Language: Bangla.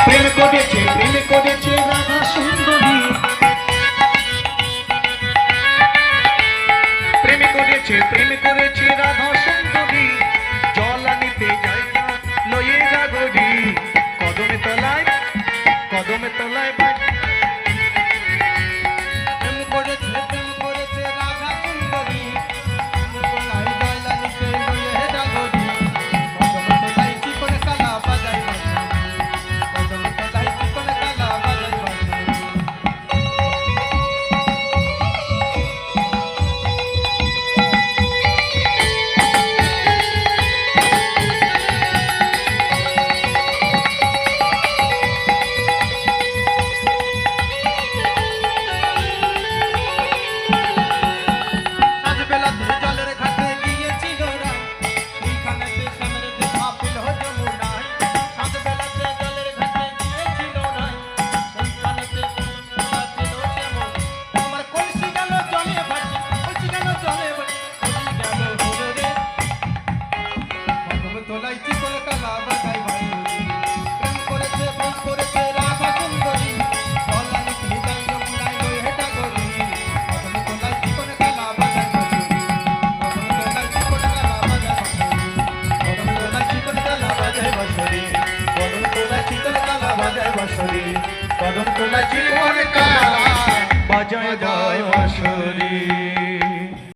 প্রেম করেছে রাধা সুন্দরী, প্রেম করেছে রাধা সুন্দরী, জল আনিতে যায় না লয়ে গাগরি, কদমে তলায় প্রেম করেছে রাধা সুন্দরী, তলায় জল আনিতে লয়ে গাগরি, কদম তলায় চিকন কালা বাজায় বাঁশরি, কদম তলায় চিকন কালা বাজায় বাঁশরি। কদম তোলা জীবন কালা বাজায় বাঁশরি।